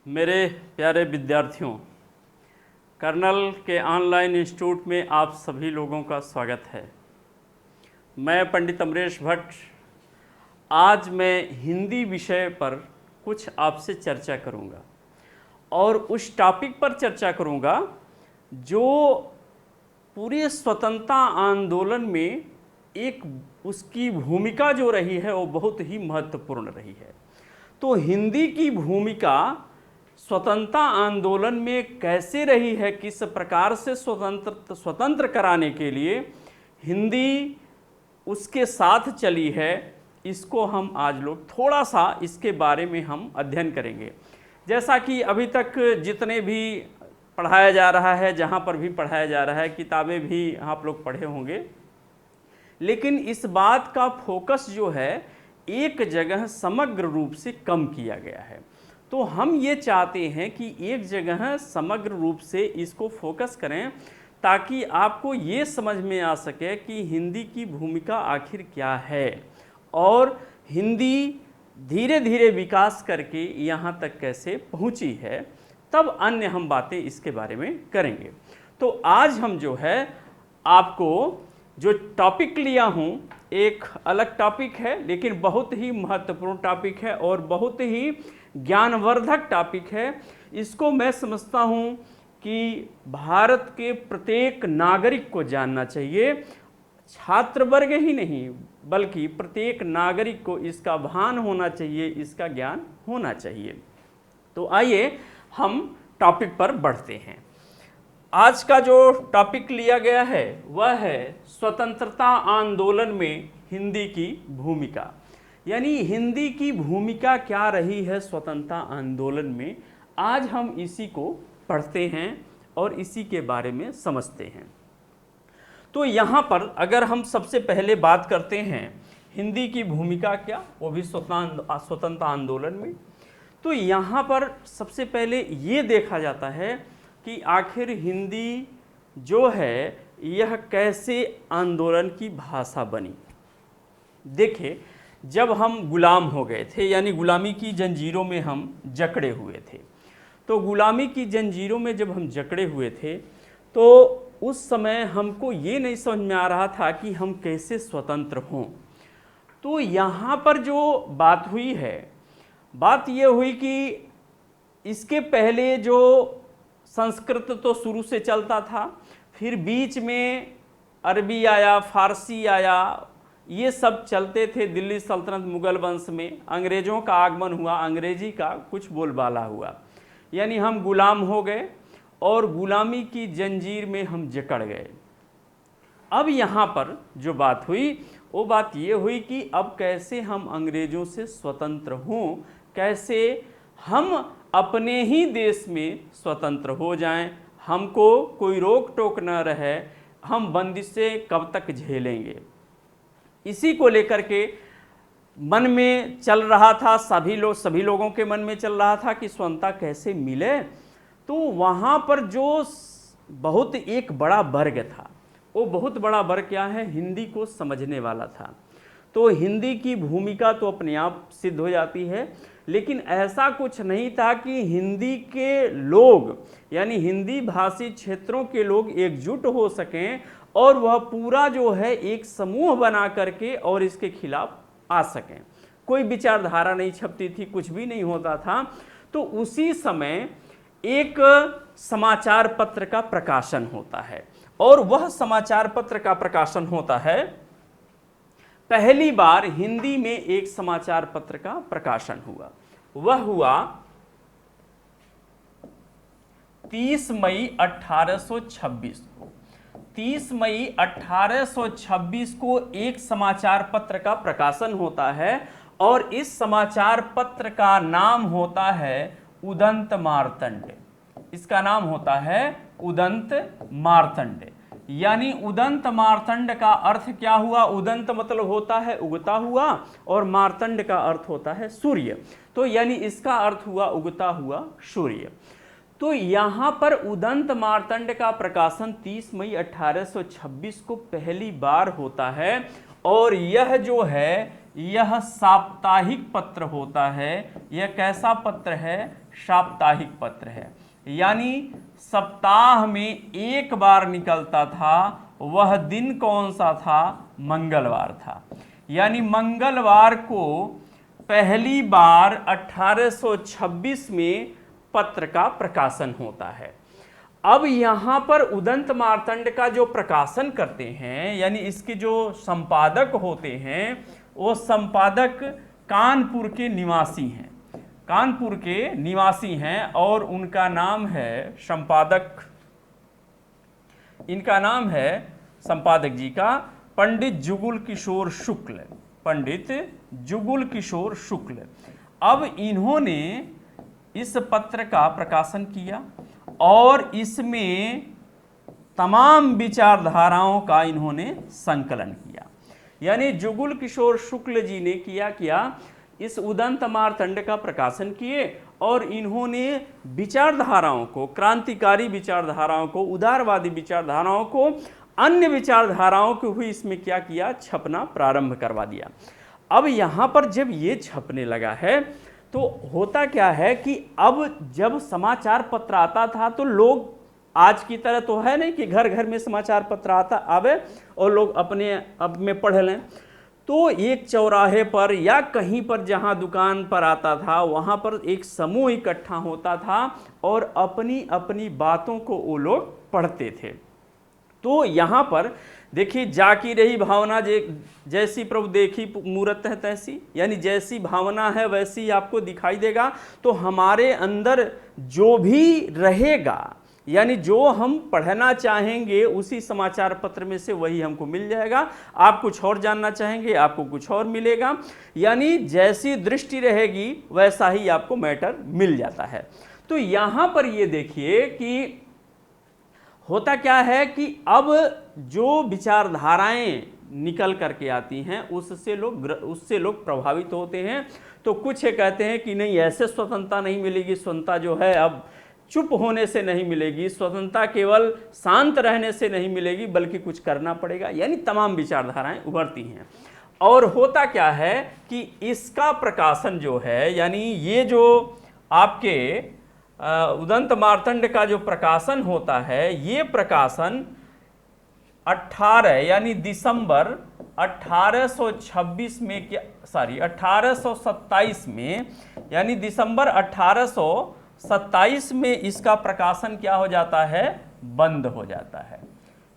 मेरे प्यारे विद्यार्थियों, कर्नल के ऑनलाइन इंस्टीट्यूट में आप सभी लोगों का स्वागत है। मैं पंडित अमरेश भट्ट आज मैं हिंदी विषय पर कुछ आपसे चर्चा करूंगा और उस टॉपिक पर चर्चा करूंगा जो पूरे स्वतंत्रता आंदोलन में एक उसकी भूमिका जो रही है वो बहुत ही महत्वपूर्ण रही है। तो हिंदी की भूमिका स्वतंत्रता आंदोलन में कैसे रही है, किस प्रकार से स्वतंत्र कराने के लिए हिंदी उसके साथ चली है, इसको हम आज लोग थोड़ा सा इसके बारे में हम अध्ययन करेंगे। जैसा कि अभी तक जितने भी पढ़ाया जा रहा है, जहाँ पर भी पढ़ाया जा रहा है, किताबें भी आप लोग पढ़े होंगे, लेकिन इस बात का फोकस जो है एक जगह समग्र रूप से कम किया गया है। तो हम ये चाहते हैं कि एक जगह समग्र रूप से इसको फोकस करें ताकि आपको ये समझ में आ सके कि हिंदी की भूमिका आखिर क्या है और हिंदी धीरे धीरे विकास करके यहाँ तक कैसे पहुँची है। तब अन्य हम बातें इसके बारे में करेंगे। तो आज हम जो है आपको जो टॉपिक लिया हूँ एक अलग टॉपिक है, लेकिन बहुत ही महत्वपूर्ण टॉपिक है और बहुत ही ज्ञानवर्धक टॉपिक है। इसको मैं समझता हूँ कि भारत के प्रत्येक नागरिक को जानना चाहिए, छात्र वर्ग ही नहीं बल्कि प्रत्येक नागरिक को इसका भान होना चाहिए, इसका ज्ञान होना चाहिए। तो आइए हम टॉपिक पर बढ़ते हैं। आज का जो टॉपिक लिया गया है वह है स्वतंत्रता आंदोलन में हिंदी की भूमिका, यानी हिंदी की भूमिका क्या रही है स्वतंत्रता आंदोलन में। आज हम इसी को पढ़ते हैं और इसी के बारे में समझते हैं। तो यहाँ पर अगर हम सबसे पहले बात करते हैं हिंदी की भूमिका क्या, वो भी स्वतंत्रता आंदोलन में, तो यहाँ पर सबसे पहले ये देखा जाता है कि आखिर हिंदी जो है यह कैसे आंदोलन की भाषा बनी। देखिए, जब हम गुलाम हो गए थे यानी गुलामी की जंजीरों में हम जकड़े हुए थे, तो गुलामी की जंजीरों में जब हम जकड़े हुए थे तो उस समय हमको ये नहीं समझ में आ रहा था कि हम कैसे स्वतंत्र हों। तो यहाँ पर जो बात हुई है, बात ये हुई कि इसके पहले जो संस्कृत तो शुरू से चलता था, फिर बीच में अरबी आया, फारसी आया, ये सब चलते थे। दिल्ली सल्तनत मुगल वंश में अंग्रेज़ों का आगमन हुआ, अंग्रेजी का कुछ बोलबाला हुआ, यानी हम गुलाम हो गए और गुलामी की जंजीर में हम जकड़ गए। अब यहाँ पर जो बात हुई वो बात ये हुई कि अब कैसे हम अंग्रेज़ों से स्वतंत्र हों, कैसे हम अपने ही देश में स्वतंत्र हो जाएं, हमको कोई रोक टोक न रहे, हम बंदिशें कब तक झेलेंगे। इसी को लेकर के मन में चल रहा था, सभी लोगों के मन में चल रहा था कि स्वतंत्रता कैसे मिले। तो वहाँ पर जो बहुत एक बड़ा वर्ग था, वो बहुत बड़ा वर्ग क्या है, हिंदी को समझने वाला था। तो हिंदी की भूमिका तो अपने आप सिद्ध हो जाती है, लेकिन ऐसा कुछ नहीं था कि हिंदी के लोग यानी हिंदी भाषी क्षेत्रों के लोग एकजुट हो सकें और वह पूरा जो है एक समूह बना करके और इसके खिलाफ आ सकें। कोई विचारधारा नहीं छपती थी, कुछ भी नहीं होता था। तो उसी समय एक समाचार पत्र का प्रकाशन होता है और वह समाचार पत्र का प्रकाशन होता है, पहली बार हिंदी में एक समाचार पत्र का प्रकाशन हुआ। वह हुआ 30 मई 1826 को। 30 मई 1826 को एक समाचार पत्र का प्रकाशन होता है और इस समाचार पत्र का नाम होता है उदंत मार्तंड। इसका नाम होता है उदंत मार्तंड। यानी उदंत मार्तंड का अर्थ क्या हुआ? उदंत मतलब होता है उगता हुआ, और मार्तंड का अर्थ होता है सूर्य। तो यानी इसका अर्थ हुआ उगता हुआ सूर्य। तो यहाँ पर उदंत मार्तंड का प्रकाशन 30 मई 1826 को पहली बार होता है, और यह जो है यह साप्ताहिक पत्र होता है। यह कैसा पत्र है? साप्ताहिक पत्र है, यानी सप्ताह में एक बार निकलता था। वह दिन कौन सा था? मंगलवार था। यानी मंगलवार को पहली बार 1826 में पत्र का प्रकाशन होता है। अब यहाँ पर उदंत मार्तंड का जो प्रकाशन करते हैं, यानी इसके जो संपादक होते हैं, वो संपादक कानपुर के निवासी हैं। कानपुर के निवासी हैं, और उनका नाम है संपादक, इनका नाम है संपादक जी का पंडित जुगुल किशोर शुक्ल। पंडित जुगुल किशोर शुक्ल। अब इन्होंने इस पत्र का प्रकाशन किया, और इसमें तमाम विचारधाराओं का इन्होंने संकलन किया। यानी जुगुल किशोर शुक्ल जी ने क्या इस उदंत मार्तंड का प्रकाशन किए, और इन्होंने विचारधाराओं को, क्रांतिकारी विचारधाराओं को, उदारवादी विचारधाराओं को, अन्य विचारधाराओं को भी इसमें क्या किया? छपना प्रारंभ करवा दिया। अब यहाँ पर जब ये छपने लगा है, तो होता क्या है कि अब जब समाचार पत्र आता था, तो लोग आज की तरह तो है नहीं कि घर घर में समाचार पत्र आवे और लोग अपने अब में पढ़ लें। तो एक चौराहे पर या कहीं पर जहां दुकान पर आता था, वहां पर एक समूह इकट्ठा होता था, और अपनी अपनी बातों को वो लोग पढ़ते थे। तो यहाँ पर देखिए, जाकी रही भावना जैसी प्रभु देखी मूरत है तैसी, यानी जैसी भावना है वैसी ही आपको दिखाई देगा। तो हमारे अंदर जो भी रहेगा, यानी जो हम पढ़ना चाहेंगे, उसी समाचार पत्र में से वही हमको मिल जाएगा। आप कुछ और जानना चाहेंगे, आपको कुछ और मिलेगा। यानी जैसी दृष्टि रहेगी वैसा ही आपको मैटर मिल जाता है। तो यहाँ पर ये देखिए कि होता क्या है कि अब जो विचारधाराएं निकल करके आती हैं, उससे लोग प्रभावित होते हैं। तो कुछ कहते हैं कि नहीं, ऐसे स्वतंत्रता नहीं मिलेगी, स्वतंत्रता जो है अब चुप होने से नहीं मिलेगी, स्वतंत्रता केवल शांत रहने से नहीं मिलेगी, बल्कि कुछ करना पड़ेगा। यानी तमाम विचारधाराएं उभरती हैं। और होता क्या है कि इसका प्रकाशन जो है, यानी ये जो आपके उदंत मार्तंड का जो प्रकाशन होता है, ये प्रकाशन 18 यानी दिसंबर 1826 में 1827 में, यानी दिसंबर 1827 में इसका प्रकाशन क्या हो जाता है? बंद हो जाता है।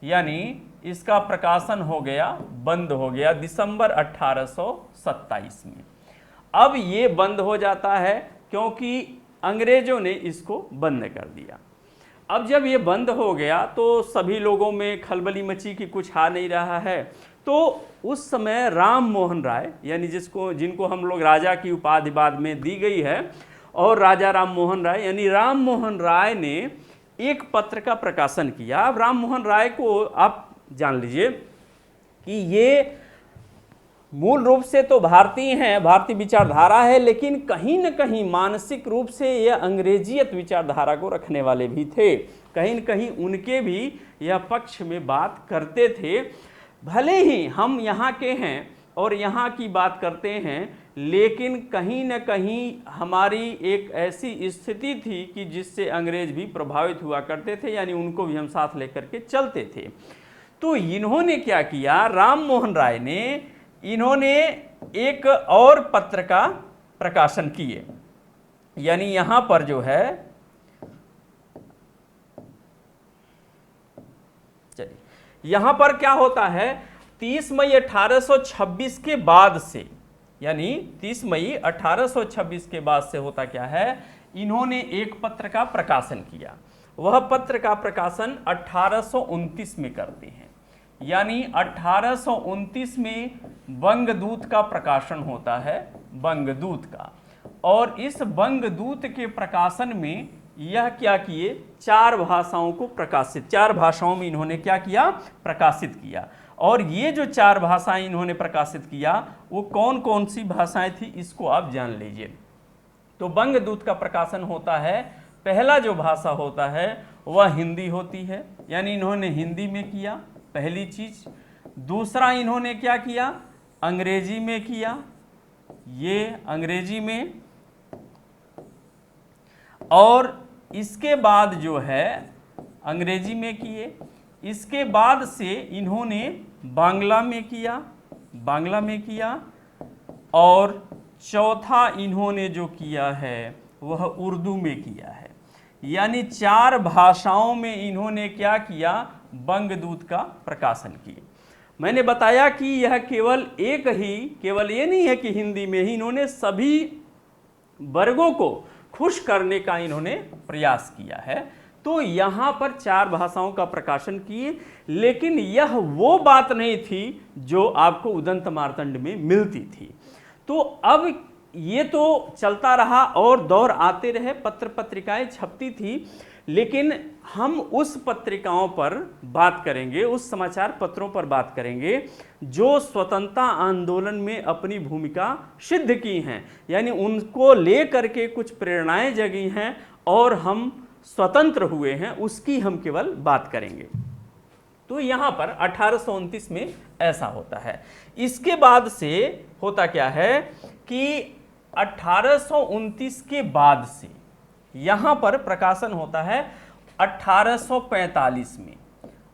यानी इसका प्रकाशन हो गया, बंद हो गया दिसंबर 1827 में। अब ये बंद हो जाता है क्योंकि अंग्रेजों ने इसको बंद कर दिया। अब जब ये बंद हो गया तो सभी लोगों में खलबली मची कि कुछ आ नहीं रहा है। तो उस समय राम मोहन राय, यानी जिनको हम लोग राजा की उपाधि बाद में दी गई है, और राजा राम मोहन राय, यानी राम मोहन राय ने एक पत्र का प्रकाशन किया। अब राम मोहन राय को आप जान लीजिए कि ये मूल रूप से तो भारतीय हैं, भारतीय विचारधारा है, लेकिन कहीं न कहीं मानसिक रूप से यह अंग्रेजियत विचारधारा को रखने वाले भी थे। कहीं न कहीं उनके भी यह पक्ष में बात करते थे। भले ही हम यहाँ के हैं और यहाँ की बात करते हैं, लेकिन कहीं न कहीं हमारी एक ऐसी स्थिति थी कि जिससे अंग्रेज भी प्रभावित हुआ करते थे, यानी उनको भी हम साथ लेकर के चलते थे। तो इन्होंने क्या किया, राम मोहन राय ने, इन्होंने एक और पत्र का प्रकाशन किए। यानी यहां पर जो है, चलिए यहां पर क्या होता है, 30 मई 1826 के बाद से, यानी 30 मई 1826 के बाद से होता क्या है, इन्होंने एक पत्र का प्रकाशन किया। वह पत्र का प्रकाशन 1829 में करते हैं। यानी 1829 में बंगदूत का प्रकाशन होता है, बंगदूत का। और इस बंगदूत के प्रकाशन में यह क्या किए, 4 भाषाओं को प्रकाशित, 4 भाषाओं में इन्होंने क्या किया, प्रकाशित किया। और ये जो 4 भाषाएं इन्होंने प्रकाशित किया वो कौन कौन सी भाषाएं थी, इसको आप जान लीजिए। तो बंगदूत का प्रकाशन होता है, पहला जो भाषा होता है वह हिंदी होती है, यानी इन्होंने हिंदी में किया पहली चीज। दूसरा इन्होंने क्या किया, अंग्रेजी में किया, ये अंग्रेजी में। और इसके बाद जो है अंग्रेजी में किए, इसके बाद से इन्होंने बांग्ला में किया, बांग्ला में किया। और चौथा इन्होंने जो किया है वह उर्दू में किया है। यानी 4 भाषाओं में इन्होंने क्या किया, बंगदूत का प्रकाशन किया। मैंने बताया कि यह केवल ये नहीं है कि हिंदी में ही, इन्होंने सभी वर्गों को खुश करने का इन्होंने प्रयास किया है। तो यहाँ पर 4 भाषाओं का प्रकाशन किए, लेकिन यह वो बात नहीं थी जो आपको उदंत मार्तंड में मिलती थी। तो अब ये तो चलता रहा और दौर आते रहे, पत्र पत्रिकाएं छपती थी, लेकिन हम उस पत्रिकाओं पर बात करेंगे, उस समाचार पत्रों पर बात करेंगे जो स्वतंत्रता आंदोलन में अपनी भूमिका सिद्ध की हैं, यानी उनको ले करके कुछ प्रेरणाएं जगी हैं और हम स्वतंत्र हुए हैं, उसकी हम केवल बात करेंगे। तो यहाँ पर 1829 में ऐसा होता है। इसके बाद से होता क्या है कि 1829 के बाद से यहाँ पर प्रकाशन होता है 1845 में।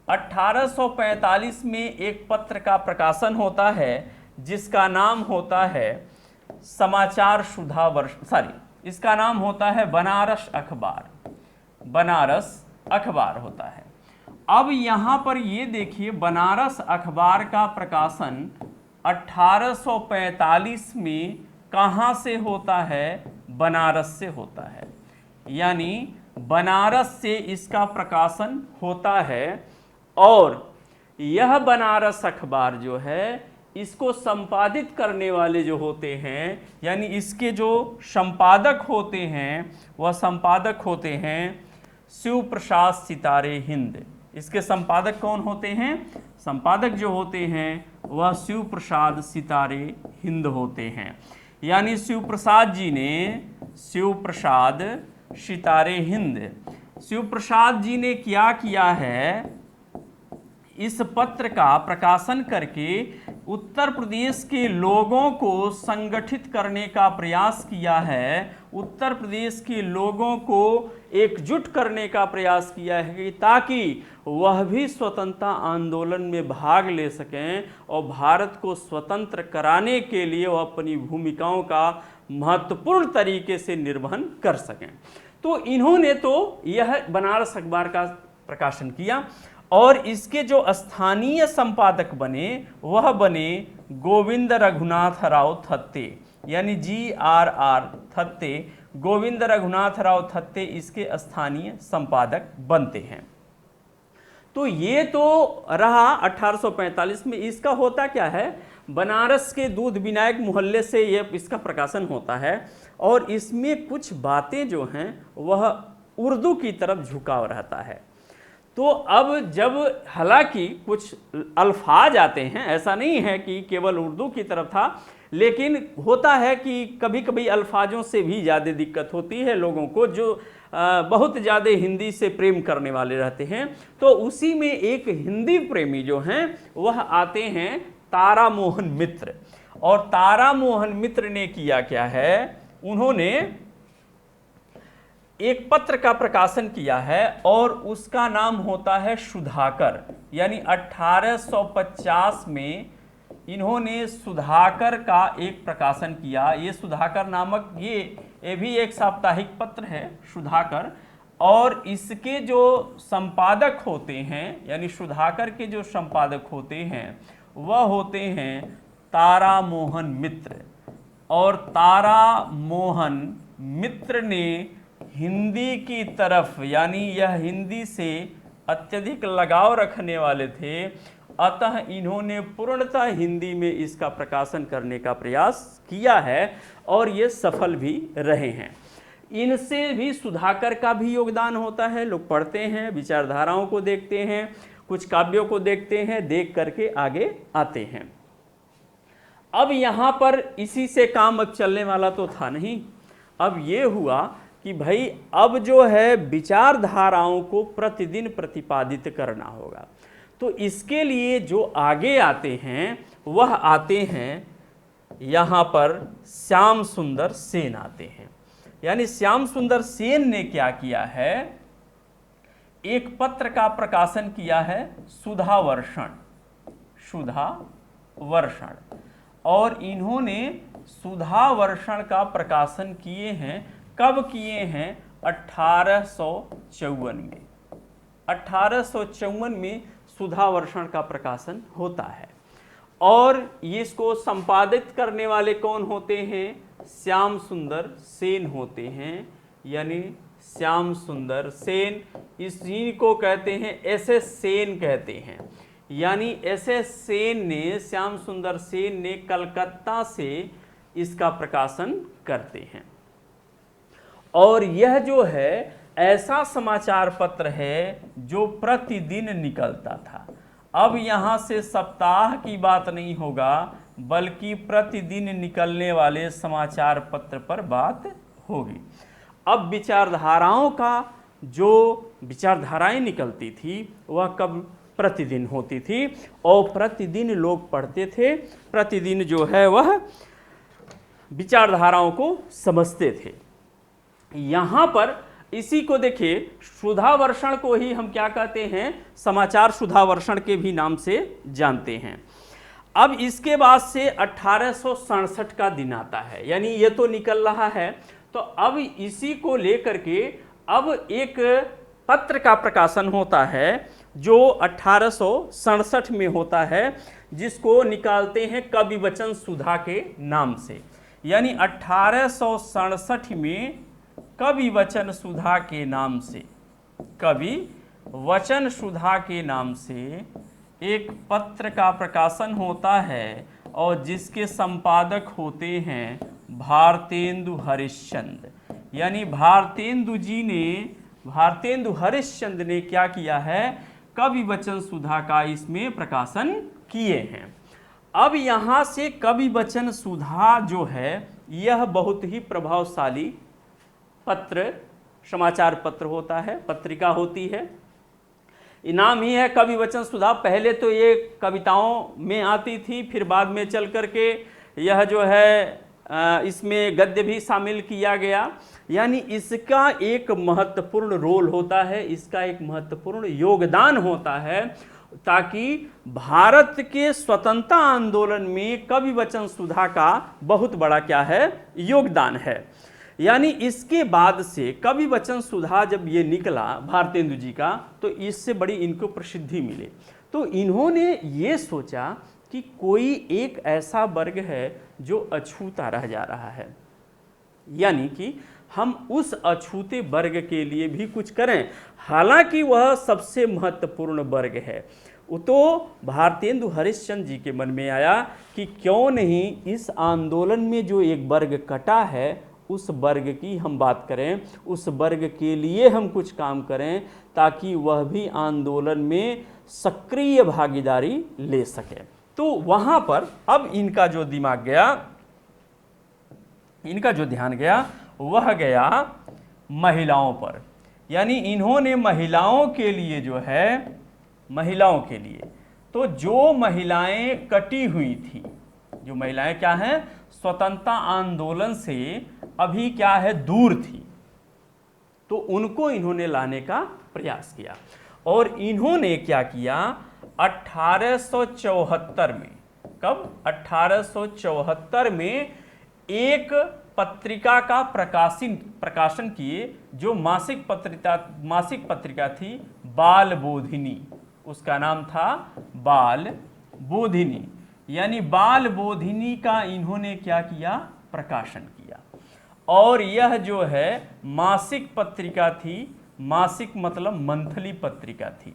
1845 में एक पत्र का प्रकाशन होता है जिसका नाम होता है समाचार सुधा वर्ष, इसका नाम होता है बनारस अखबार, बनारस अखबार होता है। अब यहाँ पर ये देखिए, बनारस अखबार का प्रकाशन 1845 में कहाँ से होता है, बनारस से होता है। यानी बनारस से इसका प्रकाशन होता है। और यह बनारस अखबार जो है, इसको संपादित करने वाले जो होते हैं, यानी इसके जो संपादक होते हैं, वह संपादक होते हैं शिव प्रसाद सितारे हिंद। इसके संपादक कौन होते हैं, संपादक जो होते हैं वह शिव प्रसाद सितारे हिंद होते हैं। यानी शिव प्रसाद जी ने, शिव प्रसाद सितारे हिंद, शिव प्रसाद जी ने क्या किया है, इस पत्र का प्रकाशन करके उत्तर प्रदेश के लोगों को संगठित करने का प्रयास किया है, उत्तर प्रदेश के लोगों को एकजुट करने का प्रयास किया है ताकि वह भी स्वतंत्रता आंदोलन में भाग ले सकें और भारत को स्वतंत्र कराने के लिए वह अपनी भूमिकाओं का महत्वपूर्ण तरीके से निर्वहन कर सकें। तो इन्होंने तो यह बनारस अखबार का प्रकाशन किया और इसके जो स्थानीय संपादक बने वह बने गोविंद रघुनाथ राव थत्ते, यानी GRR थत्ते, गोविंद रघुनाथ राव थत्ते इसके स्थानीय संपादक बनते हैं। तो ये तो रहा 1845 में। इसका होता क्या है, बनारस के दूध विनायक मोहल्ले से ये इसका प्रकाशन होता है और इसमें कुछ बातें जो हैं वह उर्दू की तरफ झुकाव रहता है। तो अब जब हालांकि कुछ अल्फाज आते हैं, ऐसा नहीं है कि केवल उर्दू की तरफ था, लेकिन होता है कि कभी कभी अल्फाजों से भी ज़्यादा दिक्कत होती है लोगों को जो बहुत ज़्यादा हिंदी से प्रेम करने वाले रहते हैं। तो उसी में एक हिंदी प्रेमी जो हैं वह आते हैं तारा मोहन मित्र। और तारा मोहन मित्र ने किया क्या है, उन्होंने एक पत्र का प्रकाशन किया है और उसका नाम होता है सुधाकर। यानी 1850 में इन्होंने सुधाकर का एक प्रकाशन किया। ये सुधाकर नामक ये भी एक साप्ताहिक पत्र है सुधाकर, और इसके जो संपादक होते हैं, यानी सुधाकर के जो संपादक होते हैं वह होते हैं तारा मोहन मित्र। और तारा मोहन मित्र ने हिंदी की तरफ, यानी यह हिंदी से अत्यधिक लगाव रखने वाले थे अतः इन्होंने पूर्णतः हिंदी में इसका प्रकाशन करने का प्रयास किया है और ये सफल भी रहे हैं। इनसे भी सुधाकर का भी योगदान होता है। लोग पढ़ते हैं, विचारधाराओं को देखते हैं, कुछ काव्यों को देखते हैं, देख करके आगे आते हैं। अब यहाँ पर इसी से काम अब चलने वाला तो था नहीं। अब ये हुआ कि भाई अब जो है विचारधाराओं को प्रतिदिन प्रतिपादित करना होगा। तो इसके लिए जो आगे आते हैं वह आते हैं यहाँ पर श्याम सुंदर सेन आते हैं। यानी श्याम सुंदर सेन ने क्या किया है, एक पत्र का प्रकाशन किया है, सुधावर्षण, सुधावर्षण। और इन्होंने सुधावर्षण का प्रकाशन किए हैं, कब किए हैं, 1854 में। 1854 में सुधावर्षण का प्रकाशन होता है। और ये इसको संपादित करने वाले कौन होते हैं, श्याम सुंदर सेन होते हैं। यानी श्याम सुंदर सेन, इसी को कहते हैं एस.एस. सेन कहते हैं। यानी एस.एस. सेन ने, श्याम सुंदर सेन ने कलकत्ता से इसका प्रकाशन करते हैं। और यह जो है ऐसा समाचार पत्र है जो प्रतिदिन निकलता था। अब यहाँ से सप्ताह की बात नहीं होगा, बल्कि प्रतिदिन निकलने वाले समाचार पत्र पर बात होगी। अब विचारधाराओं का जो विचारधाराएं निकलती थी वह कब, प्रतिदिन होती थी और प्रतिदिन लोग पढ़ते थे, प्रतिदिन जो है वह विचारधाराओं को समझते थे। यहाँ पर इसी को देखिए, सुधावर्षण को ही हम क्या कहते हैं, समाचार सुधावर्षण के भी नाम से जानते हैं। अब इसके बाद से 1867 का दिन आता है, यानी ये तो निकल रहा है। तो अब इसी को लेकर के अब एक पत्र का प्रकाशन होता है जो 1867 में होता है, जिसको निकालते हैं कवि वचन सुधा के नाम से। यानी 1867 में कवि वचन सुधा के नाम से, कवि वचन सुधा के नाम से एक पत्र का प्रकाशन होता है और जिसके संपादक होते हैं भारतेंदु हरिश्चंद्र। यानी भारतेंदु हरिश्चंद्र ने क्या किया है, कवि वचन सुधा का इसमें प्रकाशन किए हैं। अब यहाँ से कवि वचन सुधा जो है यह बहुत ही प्रभावशाली पत्र, समाचार पत्र होता है, पत्रिका होती है। इनाम ही है कवि वचन सुधा। पहले तो ये कविताओं में आती थी, फिर बाद में चल करके यह जो है इसमें गद्य भी शामिल किया गया। यानी इसका एक महत्वपूर्ण रोल होता है, इसका एक महत्वपूर्ण योगदान होता है, ताकि भारत के स्वतंत्रता आंदोलन में कवि वचन सुधा का बहुत बड़ा क्या है, योगदान है। यानी इसके बाद से कवि वचन सुधा जब ये निकला भारतेंदु जी का, तो इससे बड़ी इनको प्रसिद्धि मिले। तो इन्होंने ये सोचा कि कोई एक ऐसा वर्ग है जो अछूता रह जा रहा है, यानी कि हम उस अछूते वर्ग के लिए भी कुछ करें। हालांकि वह सबसे महत्वपूर्ण वर्ग है। तो भारतेंदु हरिश्चंद्र जी के मन में आया कि क्यों नहीं इस आंदोलन में जो एक वर्ग कटा है उस वर्ग की हम बात करें, उस वर्ग के लिए हम कुछ काम करें, ताकि वह भी आंदोलन में सक्रिय भागीदारी ले सके। तो वहाँ पर अब इनका जो दिमाग गया, इनका जो ध्यान गया वह गया महिलाओं पर। यानी इन्होंने महिलाओं के लिए जो है, महिलाओं के लिए, तो जो महिलाएं कटी हुई थी, जो महिलाएं क्या हैं, स्वतंत्रता आंदोलन से अभी क्या है, दूर थी, तो उनको इन्होंने लाने का प्रयास किया। और इन्होंने क्या किया, 1874 में, कब, 1874 में एक पत्रिका का प्रकाशन किए, जो मासिक पत्रिका थी बाल बोधिनी। उसका नाम था बाल बोधिनी। यानी बाल बोधिनी का इन्होंने क्या किया, प्रकाशन किया। और यह जो है मासिक पत्रिका थी, मासिक मतलब मंथली पत्रिका थी।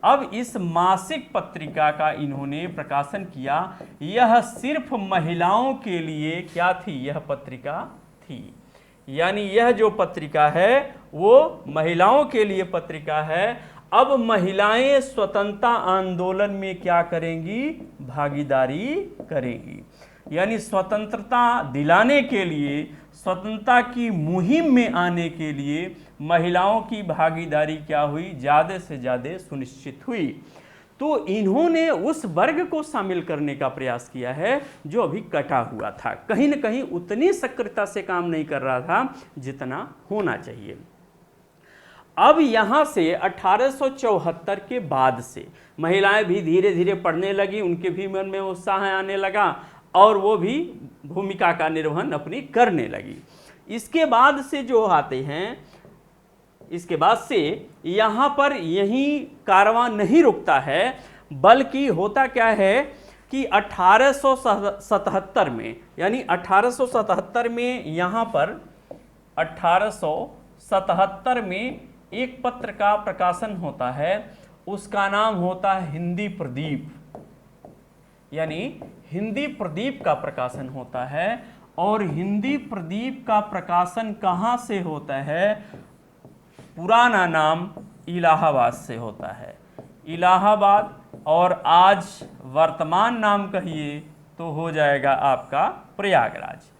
अब इस मासिक पत्रिका का इन्होंने प्रकाशन किया। यह सिर्फ महिलाओं के लिए क्या थी? यह पत्रिका थी, यानी यह जो पत्रिका है वो महिलाओं के लिए पत्रिका है। अब महिलाएं स्वतंत्रता आंदोलन में क्या करेंगी? भागीदारी करेंगी, यानी स्वतंत्रता दिलाने के लिए, स्वतंत्रता की मुहिम में आने के लिए महिलाओं की भागीदारी क्या हुई? ज़्यादा से ज़्यादा सुनिश्चित हुई। तो इन्होंने उस वर्ग को शामिल करने का प्रयास किया है जो अभी कटा हुआ था, कहीं ना कहीं उतनी सक्रियता से काम नहीं कर रहा था जितना होना चाहिए। अब यहाँ से 1874 के बाद से महिलाएं भी धीरे धीरे पढ़ने लगी, उनके भी मन में उत्साह आने लगा और वो भी भूमिका का निर्वहन अपनी करने लगी। इसके बाद से जो आते हैं, इसके बाद से यहाँ पर यही कारवां नहीं रुकता है, बल्कि होता क्या है कि 1877 में, यानी 1877 में यहाँ पर 1877 में एक पत्र का प्रकाशन होता है, उसका नाम होता है हिंदी प्रदीप, यानी हिंदी प्रदीप का प्रकाशन होता है। और हिंदी प्रदीप का प्रकाशन कहाँ से होता है? पुराना नाम इलाहाबाद से होता है, इलाहाबाद, और आज वर्तमान नाम कहिए तो हो जाएगा आपका प्रयागराज।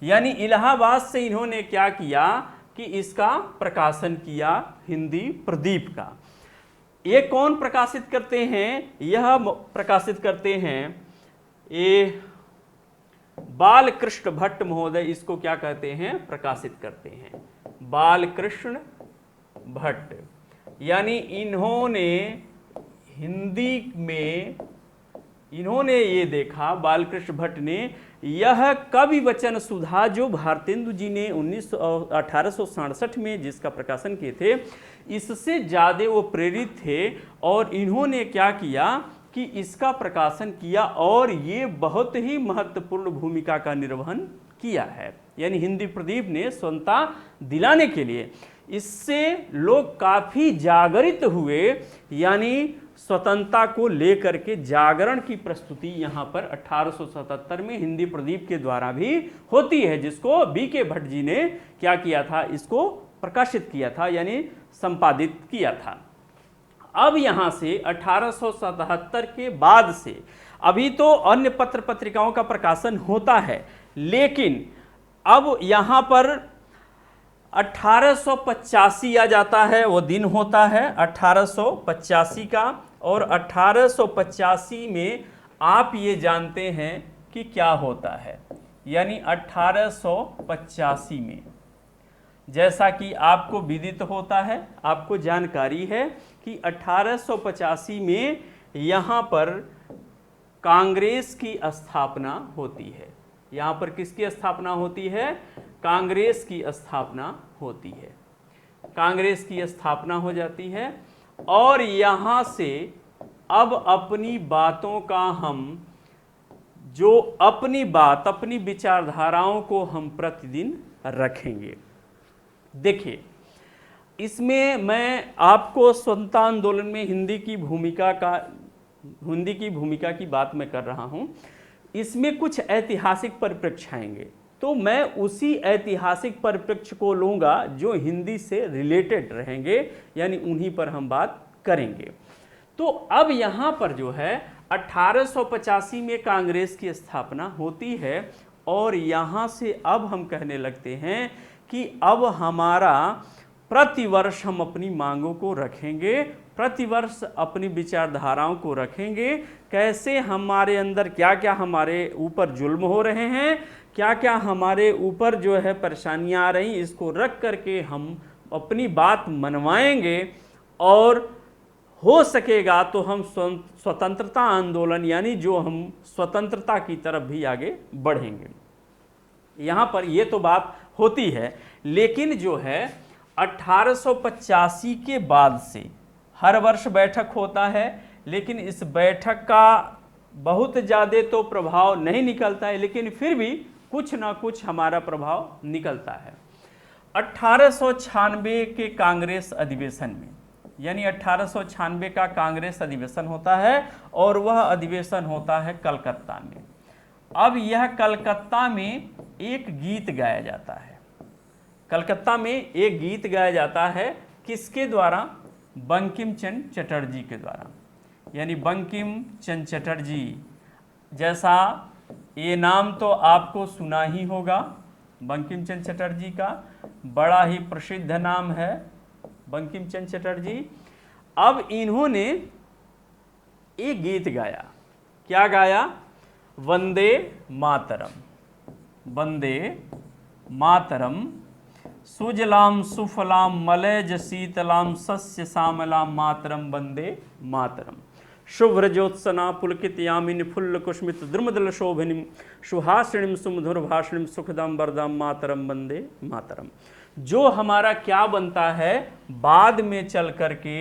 यानी इलाहाबाद से इन्होंने क्या किया कि इसका प्रकाशन किया, हिंदी प्रदीप का। ये कौन प्रकाशित करते हैं? यह प्रकाशित करते हैं ये बालकृष्ण भट्ट महोदय, इसको क्या कहते हैं? प्रकाशित करते हैं बालकृष्ण भट्ट। यानी इन्होंने हिंदी में इन्होंने ये देखा, बालकृष्ण भट्ट ने, यह कवि वचन सुधा जो भारतेंदु जी ने 1867 में जिसका प्रकाशन किए थे, इससे ज़्यादा वो प्रेरित थे और इन्होंने क्या किया कि इसका प्रकाशन किया और ये बहुत ही महत्वपूर्ण भूमिका का निर्वहन किया है। यानी हिंदी प्रदीप ने स्वतंत्रता दिलाने के लिए, इससे लोग काफ़ी जागृत हुए, यानी स्वतंत्रता को लेकर के जागरण की प्रस्तुति यहाँ पर 1877 में हिंदी प्रदीप के द्वारा भी होती है, जिसको बीके भट्ट जी ने क्या किया था? इसको प्रकाशित किया था, यानी संपादित किया था। अब यहाँ से 1877 के बाद से अभी तो अन्य पत्र पत्रिकाओं का प्रकाशन होता है, लेकिन अब यहाँ पर 1885 आ जाता है, वो दिन होता है 1885 का। और 1885 में आप ये जानते हैं कि क्या होता है, यानी 1885 में जैसा कि आपको विदित होता है, आपको जानकारी है कि 1885 में यहाँ पर कांग्रेस की स्थापना होती है। यहाँ पर किसकी स्थापना होती है? कांग्रेस की स्थापना होती है, कांग्रेस की स्थापना हो जाती है। और यहाँ से अब अपनी बातों का हम जो अपनी बात, अपनी विचारधाराओं को हम प्रतिदिन रखेंगे। देखिए, इसमें मैं आपको स्वतंत्रता आंदोलन में हिंदी की भूमिका की बात मैं कर रहा हूँ। इसमें कुछ ऐतिहासिक परिप्रेक्ष्य आएंगे, तो मैं उसी ऐतिहासिक परिप्रेक्ष्य को लूँगा जो हिंदी से रिलेटेड रहेंगे, यानी उन्हीं पर हम बात करेंगे। तो अब यहाँ पर जो है 1885 में कांग्रेस की स्थापना होती है और यहाँ से अब हम कहने लगते हैं कि अब हमारा प्रतिवर्ष हम अपनी मांगों को रखेंगे, प्रतिवर्ष अपनी विचारधाराओं को रखेंगे, कैसे हमारे अंदर क्या क्या हमारे ऊपर जुल्म हो रहे हैं, क्या क्या हमारे ऊपर जो है परेशानियां आ रही, इसको रख करके हम अपनी बात मनवाएंगे और हो सकेगा तो हम स्वतंत्रता आंदोलन, यानी जो हम स्वतंत्रता की तरफ भी आगे बढ़ेंगे। यहाँ पर ये तो बात होती है, लेकिन जो है 1885 के बाद से हर वर्ष बैठक होता है, लेकिन इस बैठक का बहुत ज़्यादा तो प्रभाव नहीं निकलता है, लेकिन फिर भी कुछ ना कुछ हमारा प्रभाव निकलता है। 1896 के कांग्रेस अधिवेशन में यानी 1896 का कांग्रेस अधिवेशन होता है और वह अधिवेशन होता है कलकत्ता में। अब यह कलकत्ता में एक गीत गाया जाता है। कलकत्ता में एक गीत गाया जाता है, किसके द्वारा? बंकिम चंद्र चटर्जी के द्वारा। यानी बंकिम चंद्र चटर्जी, जैसा ये नाम तो आपको सुना ही होगा, बंकिम चंद्र चटर्जी का बड़ा ही प्रसिद्ध नाम है बंकिम चंद्र चटर्जी। अब इन्होंने एक गीत गाया, क्या गाया? वंदे मातरम, वंदे मातरम, सुजलाम सुफलाम मलयज शीतलाम सस्य श्यामलाम मातरम वंदे मातरम, शुभ्रज्योत्सना पुलकित यामिनी फुल्ल कुष्मित द्रुमदल शोभिनीम सुहासिनीम सुमधुर भाषिणीम सुखदम वरदम मातरम वंदे मातरम। जो हमारा क्या बनता है, बाद में चल करके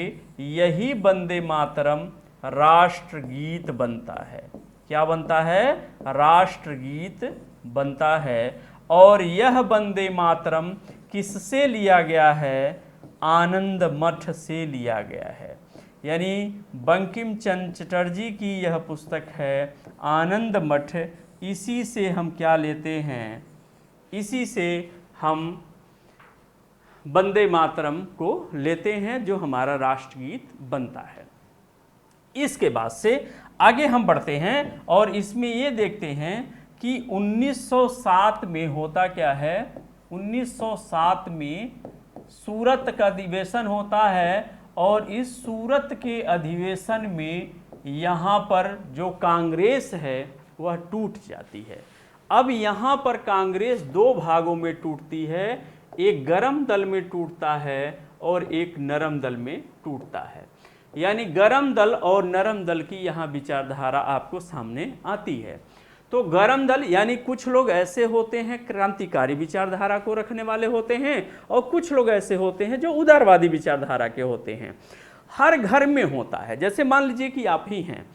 यही वंदे मातरम राष्ट्रगीत बनता है। क्या बनता है? राष्ट्रगीत बनता है। और यह वंदे मातरम किससे लिया गया है? आनंद मठ से लिया गया है। यानी बंकिम चंद्र चटर्जी की यह पुस्तक है आनंद मठ, इसी से हम क्या लेते हैं? इसी से हम वंदे मातरम को लेते हैं, जो हमारा राष्ट्रगीत बनता है। इसके बाद से आगे हम बढ़ते हैं और इसमें ये देखते हैं कि 1907 में होता क्या है? 1907 में सूरत का अधिवेशन होता है और इस सूरत के अधिवेशन में यहाँ पर जो कांग्रेस है वह टूट जाती है। अब यहाँ पर कांग्रेस दो भागों में टूटती है, एक गरम दल में टूटता है और एक नरम दल में टूटता है। यानी गरम दल और नरम दल की यहाँ विचारधारा आपको सामने आती है। तो गरम दल यानी कुछ लोग ऐसे होते हैं क्रांतिकारी विचारधारा को रखने वाले होते हैं और कुछ लोग ऐसे होते हैं जो उदारवादी विचारधारा के होते हैं। हर घर में होता है। जैसे मान लीजिए कि आप ही हैं,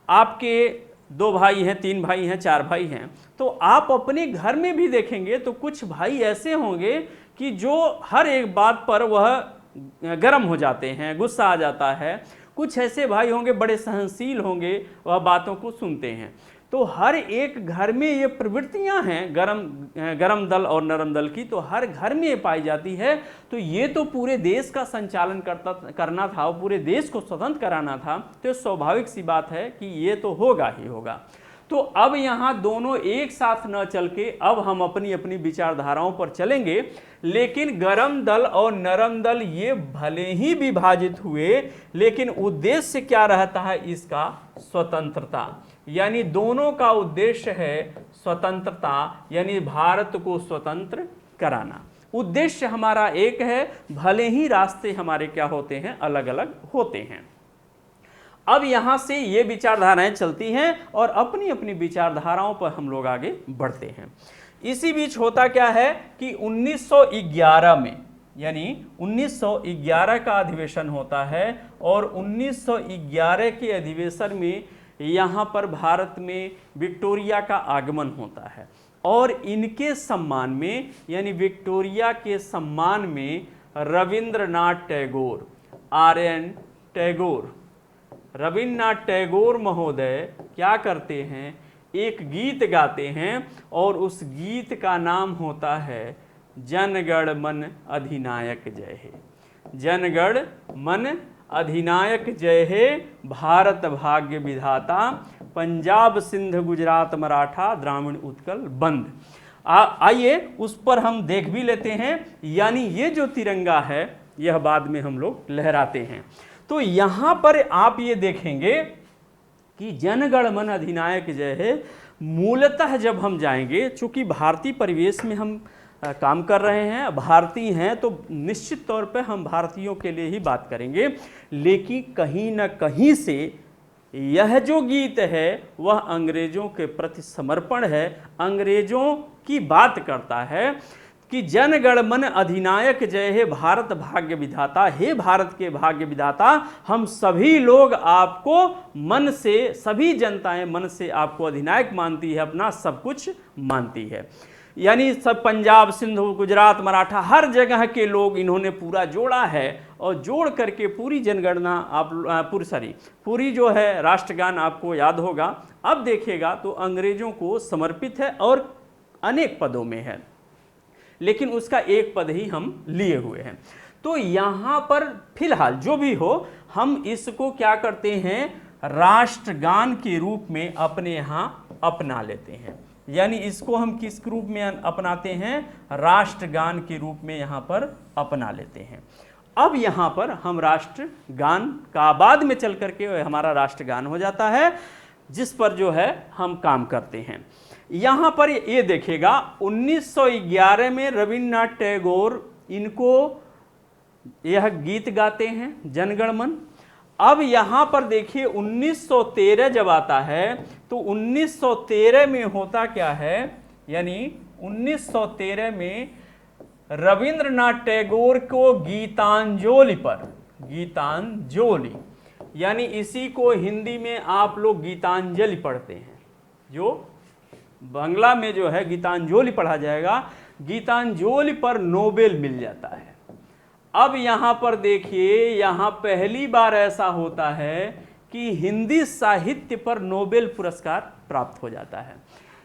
आपके 2 भाई हैं, 3 भाई हैं, 4 भाई हैं, तो आप अपने घर में भी देखेंगे तो कुछ भाई ऐसे होंगे कि जो हर एक बात पर वह गर्म हो जाते हैं, गुस्सा आ जाता है। कुछ ऐसे भाई होंगे बड़े सहनशील होंगे, वह बातों को सुनते हैं। तो हर एक घर में ये प्रवृत्तियां हैं गरम दल और नरम दल की, तो हर घर में ये पाई जाती है। तो ये तो पूरे देश का संचालन करना था, पूरे देश को स्वतंत्र कराना था, तो स्वाभाविक सी बात है कि ये तो होगा ही होगा। तो अब यहाँ दोनों एक साथ न चल के अब हम अपनी अपनी विचारधाराओं पर चलेंगे। लेकिन गरम दल और नरम दल ये भले ही विभाजित हुए, लेकिन उद्देश्य क्या रहता है इसका? स्वतंत्रता। यानी दोनों का उद्देश्य है स्वतंत्रता, यानी भारत को स्वतंत्र कराना। उद्देश्य हमारा एक है, भले ही रास्ते हमारे क्या होते हैं? अलग अलग होते हैं। अब यहां से ये विचारधाराएं चलती हैं और अपनी अपनी विचारधाराओं पर हम लोग आगे बढ़ते हैं। इसी बीच होता क्या है कि 1911 में, यानी 1911 का अधिवेशन होता है और 1911 के अधिवेशन में यहाँ पर भारत में विक्टोरिया का आगमन होता है और इनके सम्मान में, यानी विक्टोरिया के सम्मान में रविंद्रनाथ टैगोर, RN टैगोर, रविन्द्रनाथ टैगोर महोदय क्या करते हैं? एक गीत गाते हैं और उस गीत का नाम होता है जनगण मन अधिनायक जय हे। जनगण मन अधिनायक जय हे, भारत भाग्य विधाता, पंजाब सिंध गुजरात मराठा द्राविड़ उत्कल बंद। आइए उस पर हम देख भी लेते हैं। यानी ये जो तिरंगा है यह बाद में हम लोग लहराते हैं। तो यहाँ पर आप ये देखेंगे कि जनगण मन अधिनायक जय है। मूलतः जब हम जाएंगे, चूंकि भारतीय परिवेश में हम काम कर रहे हैं, भारतीय हैं, तो निश्चित तौर पे हम भारतीयों के लिए ही बात करेंगे। लेकिन कहीं ना कहीं से यह जो गीत है वह अंग्रेजों के प्रति समर्पण है, अंग्रेजों की बात करता है कि जनगण मन अधिनायक जय हे, भारत भाग्य विधाता, हे भारत के भाग्य विधाता, हम सभी लोग आपको मन से, सभी जनताएं मन से आपको अधिनायक मानती है, अपना सब कुछ मानती है। यानी सब पंजाब सिंध गुजरात मराठा हर जगह के लोग इन्होंने पूरा जोड़ा है और जोड़ करके पूरी जनगणना आप पूरी जो है राष्ट्रगान आपको याद होगा। अब देखिएगा तो अंग्रेजों को समर्पित है और अनेक पदों में है, लेकिन उसका एक पद ही हम लिए हुए हैं। तो यहाँ पर फिलहाल जो भी हो, हम इसको क्या करते हैं, राष्ट्रगान के रूप में अपने यहाँ अपना लेते हैं। यानी इसको हम किस रूप में अपनाते हैं, राष्ट्रगान के रूप में यहाँ पर अपना लेते हैं। अब यहाँ पर हम राष्ट्रगान का बाद में चल करके हमारा राष्ट्रगान हो जाता है, जिस पर जो है हम काम करते हैं। यहाँ पर ये देखिएगा 1911 में रविन्द्रनाथ टैगोर इनको यह गीत गाते हैं, जनगण मन। अब यहाँ पर देखिए 1913 जब आता है तो 1913 में होता क्या है, यानी 1913 में रविन्द्रनाथ टैगोर को गीतांजलि पर, गीतांजलि यानी इसी को हिंदी में आप लोग गीतांजलि पढ़ते हैं, जो बांग्ला में जो है गीतांजलि पढ़ा जाएगा, गीतांजलि पर नोबेल मिल जाता है। अब यहाँ पर देखिए, यहाँ पहली बार ऐसा होता है कि हिंदी साहित्य पर नोबेल पुरस्कार प्राप्त हो जाता है।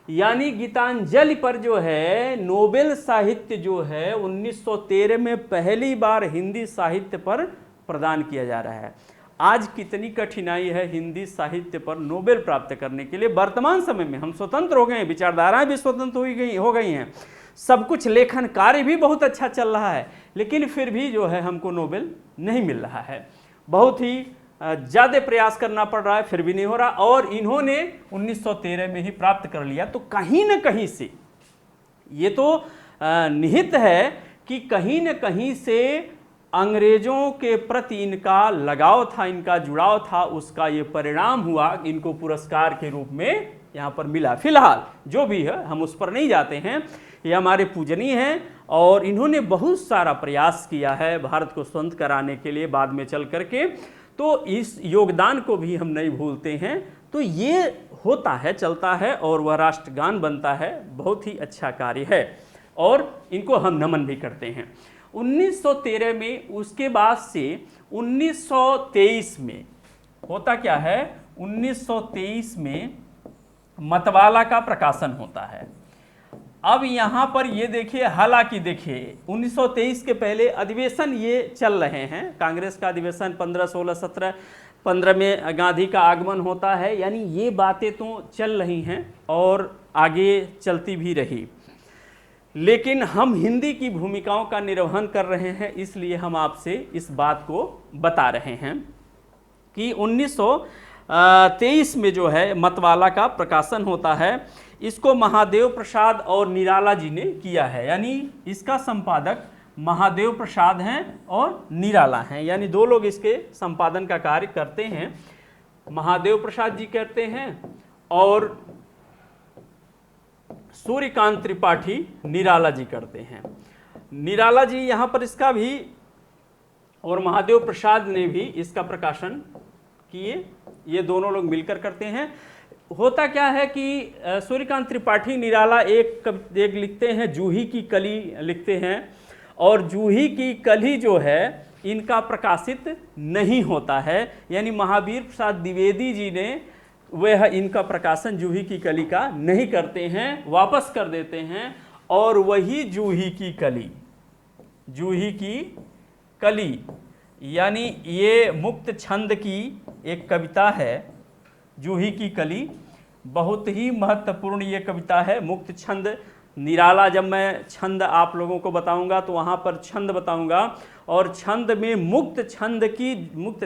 यानी गीतांजलि पर जो है नोबेल साहित्य जो है 1913 में पहली बार हिंदी साहित्य पर प्रदान किया जा रहा है। आज कितनी कठिनाई है हिंदी साहित्य पर नोबेल प्राप्त करने के लिए। वर्तमान समय में हम स्वतंत्र हो गए हैं, विचारधाराएं भी स्वतंत्र हो गई हैं, सब कुछ लेखन कार्य भी बहुत अच्छा चल रहा है, लेकिन फिर भी जो है हमको नोबेल नहीं मिल रहा है। बहुत ही ज़्यादा प्रयास करना पड़ रहा है, फिर भी नहीं हो रहा। और इन्होंने 1913 में ही प्राप्त कर लिया। तो कहीं न कहीं से ये तो निहित है कि कहीं न कहीं से अंग्रेजों के प्रति इनका लगाव था, इनका जुड़ाव था, उसका ये परिणाम हुआ, इनको पुरस्कार के रूप में यहाँ पर मिला। फिलहाल जो भी है हम उस पर नहीं जाते हैं, ये हमारे पूजनीय हैं और इन्होंने बहुत सारा प्रयास किया है भारत को स्वतंत्र कराने के लिए बाद में चल करके। तो इस योगदान को भी हम नहीं भूलते हैं। तो ये होता है, चलता है और वह राष्ट्रगान बनता है, बहुत ही अच्छा कार्य है और इनको हम नमन भी करते हैं। 1913 में, उसके बाद से 1923 में होता क्या है, 1923 में मतवाला का प्रकाशन होता है। अब यहाँ पर ये देखिए, हालांकि देखिए 1923 के पहले अधिवेशन ये चल रहे हैं, कांग्रेस का अधिवेशन 15, 16, 17, 15 में गांधी का आगमन होता है, यानी ये बातें तो चल रही हैं और आगे चलती भी रही। लेकिन हम हिंदी की भूमिकाओं का निर्वहन कर रहे हैं, इसलिए हम आपसे इस बात को बता रहे हैं कि 1923 में जो है मतवाला का प्रकाशन होता है। इसको महादेव प्रसाद और निराला जी ने किया है, यानी इसका संपादक महादेव प्रसाद हैं और निराला हैं, यानी दो लोग इसके संपादन का कार्य करते हैं। महादेव प्रसाद जी करते हैं और सूर्यकांत त्रिपाठी निराला जी करते हैं। निराला जी यहाँ पर इसका भी और महादेव प्रसाद ने भी इसका प्रकाशन किए, ये दोनों लोग मिलकर करते हैं। होता क्या है कि सूर्यकांत त्रिपाठी निराला एक लिखते हैं, जूही की कली लिखते हैं, और जूही की कली जो है इनका प्रकाशित नहीं होता है, यानी महावीर प्रसाद द्विवेदी जी ने वह इनका प्रकाशन जूही की कली का नहीं करते हैं, वापस कर देते हैं। और वही जूही की कली यानी ये मुक्त छंद की एक कविता है, जूही की कली, बहुत ही महत्वपूर्ण ये कविता है। मुक्त छंद निराला, जब मैं छंद आप लोगों को बताऊंगा तो वहाँ पर छंद बताऊंगा, और छंद में मुक्त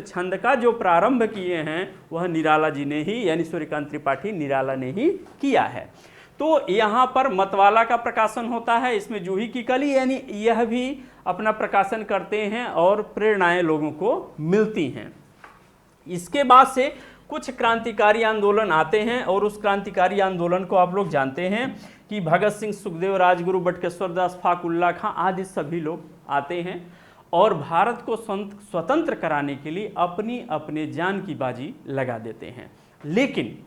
छंद का जो प्रारंभ किए हैं वह निराला जी ने ही, यानी सूर्यकांत त्रिपाठी निराला ने ही किया है। तो यहाँ पर मतवाला का प्रकाशन होता है, इसमें जूही की कली, यानी यह भी अपना प्रकाशन करते हैं और प्रेरणाएं लोगों को मिलती हैं। इसके बाद से कुछ क्रांतिकारी आंदोलन आते हैं और उस क्रांतिकारी आंदोलन को आप लोग जानते हैं कि भगत सिंह, सुखदेव, राजगुरु, बटुकेश्वर दास, फाकुल्ला खां आदि सभी लोग आते हैं और भारत को स्वतंत्र कराने के लिए अपनी अपने जान की बाजी लगा देते हैं। लेकिन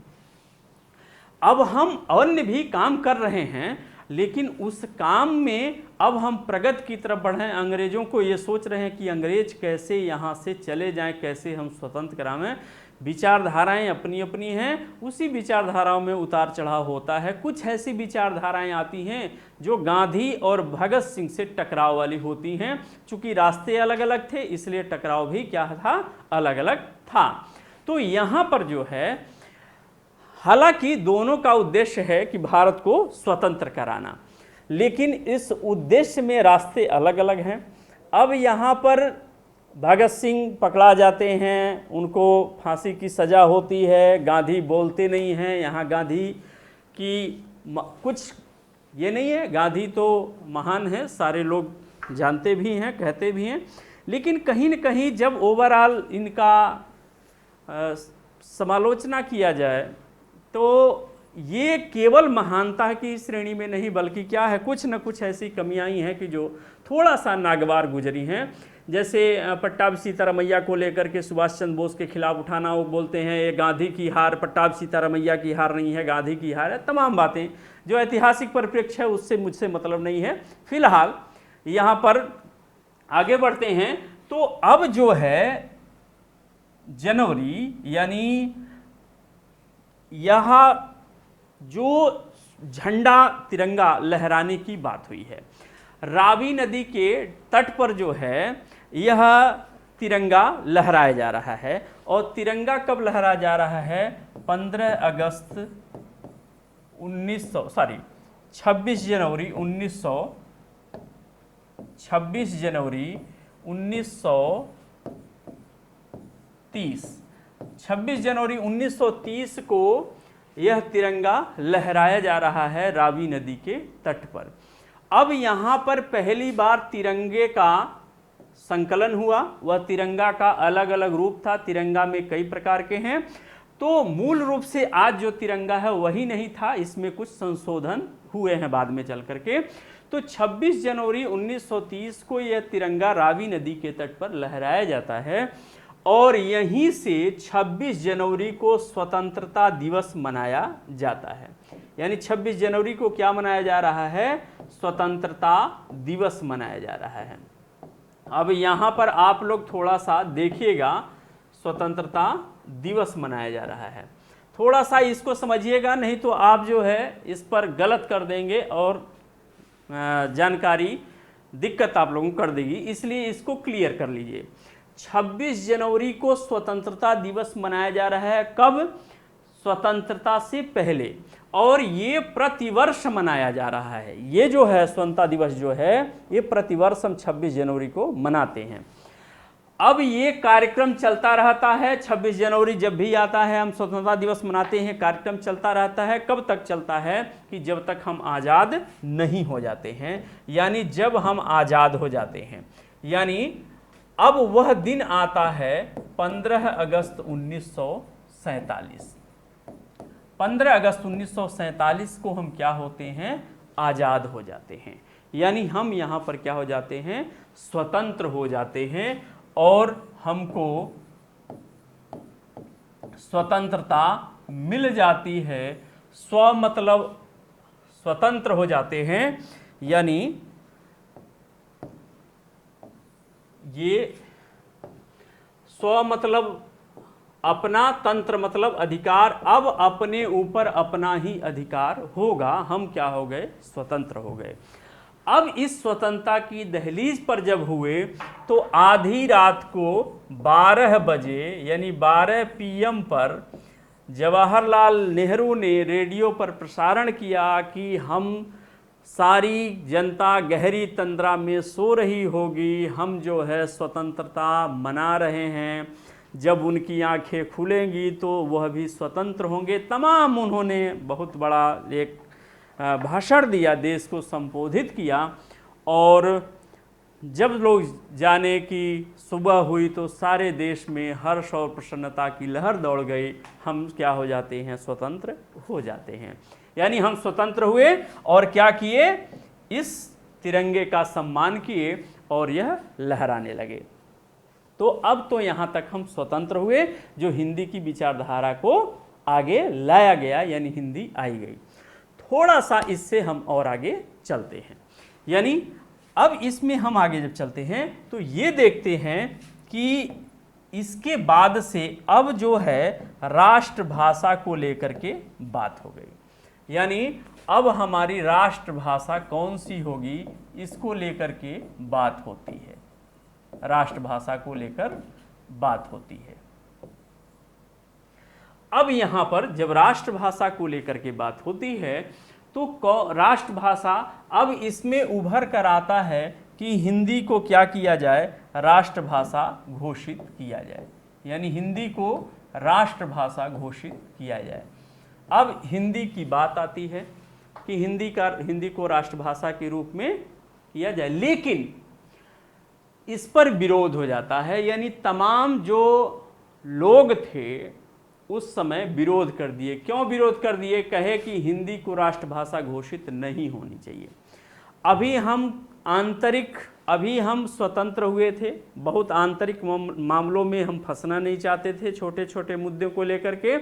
अब हम अन्य भी काम कर रहे हैं, लेकिन उस काम में अब हम प्रगति की तरफ बढ़े। अंग्रेज़ों को ये सोच रहे हैं कि अंग्रेज कैसे यहाँ से चले जाएं, कैसे हम स्वतंत्र करावें। विचारधाराएं अपनी अपनी हैं, उसी विचारधाराओं में उतार चढ़ाव होता है। कुछ ऐसी विचारधाराएं आती हैं जो गांधी और भगत सिंह से टकराव वाली होती हैं। चूंकि रास्ते अलग अलग थे इसलिए टकराव भी क्या था, अलग अलग था। तो यहाँ पर जो है, हालांकि दोनों का उद्देश्य है कि भारत को स्वतंत्र कराना, लेकिन इस उद्देश्य में रास्ते अलग अलग हैं। अब यहाँ पर भगत सिंह पकड़ा जाते हैं, उनको फांसी की सज़ा होती है। गांधी बोलते नहीं हैं। यहाँ गांधी की कुछ ये नहीं है, गांधी तो महान है, सारे लोग जानते भी हैं, कहते भी हैं, लेकिन कहीं न कहीं जब ओवरऑल इनका समालोचना किया जाए तो ये केवल महानता की श्रेणी में नहीं, बल्कि क्या है, कुछ न कुछ ऐसी कमियां ही हैं कि जो थोड़ा सा नागवार गुजरी हैं। जैसे पट्टाभी सीतारमैया को लेकर के सुभाष चंद्र बोस के खिलाफ उठाना, वो बोलते हैं ये गांधी की हार, पट्टाभी सीतारमैया की हार नहीं है, गांधी की हार है। तमाम बातें जो ऐतिहासिक परिप्रेक्ष्य है उससे मुझसे मतलब नहीं है। फिलहाल यहाँ पर आगे बढ़ते हैं। तो अब जो है जनवरी, यानी यहाँ जो झंडा तिरंगा लहराने की बात हुई है, रावी नदी के तट पर जो है यह तिरंगा लहराया जा रहा है। और तिरंगा कब लहराया जा रहा है? 26 जनवरी 1930 को यह तिरंगा लहराया जा रहा है रावी नदी के तट पर। अब यहाँ पर पहली बार तिरंगे का संकलन हुआ। वह तिरंगा का अलग अलग रूप था। तिरंगा में कई प्रकार के हैं, तो मूल रूप से आज जो तिरंगा है वही नहीं था, इसमें कुछ संशोधन हुए हैं बाद में चल करके। तो 26 जनवरी 1930 को यह तिरंगा रावी नदी के तट पर लहराया जाता है और यहीं से 26 जनवरी को स्वतंत्रता दिवस मनाया जाता है। यानी 26 जनवरी को क्या मनाया जा रहा है? स्वतंत्रता दिवस मनाया जा रहा है। अब यहाँ पर आप लोग थोड़ा सा देखिएगा, स्वतंत्रता दिवस मनाया जा रहा है, थोड़ा सा इसको समझिएगा, नहीं तो आप जो है इस पर गलत कर देंगे और जानकारी दिक्कत आप लोगों को कर देगी, इसलिए इसको क्लियर कर लीजिए। 26 जनवरी को स्वतंत्रता दिवस मनाया जा रहा है। कब? स्वतंत्रता से पहले, और ये प्रतिवर्ष मनाया जा रहा है। ये जो है स्वतंत्रता दिवस जो है ये प्रतिवर्ष हम 26 जनवरी को मनाते हैं। अब ये कार्यक्रम चलता रहता है। 26 जनवरी जब भी आता है हम स्वतंत्रता दिवस मनाते हैं, कार्यक्रम चलता रहता है। कब तक चलता है? कि जब तक हम आज़ाद नहीं हो जाते हैं, यानी जब हम आज़ाद हो जाते हैं। यानी अब वह दिन आता है 15 अगस्त 1947। 15 अगस्त 1947 को हम क्या होते हैं? आज़ाद हो जाते हैं। यानी हम यहाँ पर क्या हो जाते हैं? स्वतंत्र हो जाते हैं और हमको स्वतंत्रता मिल जाती है। स्व मतलब स्वतंत्र हो जाते हैं, यानी ये स्व मतलब अपना, तंत्र मतलब अधिकार। अब अपने ऊपर अपना ही अधिकार होगा। हम क्या हो गए? स्वतंत्र हो गए। अब इस स्वतंत्रता की दहलीज पर जब हुए तो आधी रात को 12 बजे यानी 12 PM पर जवाहरलाल नेहरू ने रेडियो पर प्रसारण किया कि हम सारी जनता गहरी तंद्रा में सो रही होगी, हम जो है स्वतंत्रता मना रहे हैं, जब उनकी आंखें खुलेंगी तो वह भी स्वतंत्र होंगे। तमाम उन्होंने बहुत बड़ा एक भाषण दिया, देश को संबोधित किया। और जब लोग जाने कि सुबह हुई तो सारे देश में हर्ष और प्रसन्नता की लहर दौड़ गई। हम क्या हो जाते हैं? स्वतंत्र हो जाते हैं। यानी हम स्वतंत्र हुए और क्या किए? इस तिरंगे का सम्मान किए और यह लहराने लगे। तो अब तो यहाँ तक हम स्वतंत्र हुए, जो हिंदी की विचारधारा को आगे लाया गया, यानी हिंदी आई गई। थोड़ा सा इससे हम और आगे चलते हैं। यानी अब इसमें हम आगे जब चलते हैं तो ये देखते हैं कि इसके बाद से अब जो है राष्ट्रभाषा को लेकर के बात हो गई। यानी अब हमारी राष्ट्रभाषा कौन सी होगी, इसको लेकर के बात होती है, राष्ट्रभाषा को लेकर बात होती है। अब यहां पर जब राष्ट्रभाषा को लेकर के बात होती है तो राष्ट्रभाषा, अब इसमें उभर कर आता है कि हिंदी को क्या किया जाए, राष्ट्रभाषा घोषित किया जाए। यानी हिंदी को राष्ट्रभाषा घोषित किया जाए। अब हिंदी की बात आती है कि हिंदी को राष्ट्रभाषा के रूप में किया जाए, लेकिन इस पर विरोध हो जाता है। यानी तमाम जो लोग थे उस समय विरोध कर दिए। क्यों विरोध कर दिए? कहे कि हिंदी को राष्ट्रभाषा घोषित नहीं होनी चाहिए। अभी हम स्वतंत्र हुए थे, बहुत आंतरिक मामलों में हम फंसना नहीं चाहते थे, छोटे छोटे मुद्दों को लेकर के।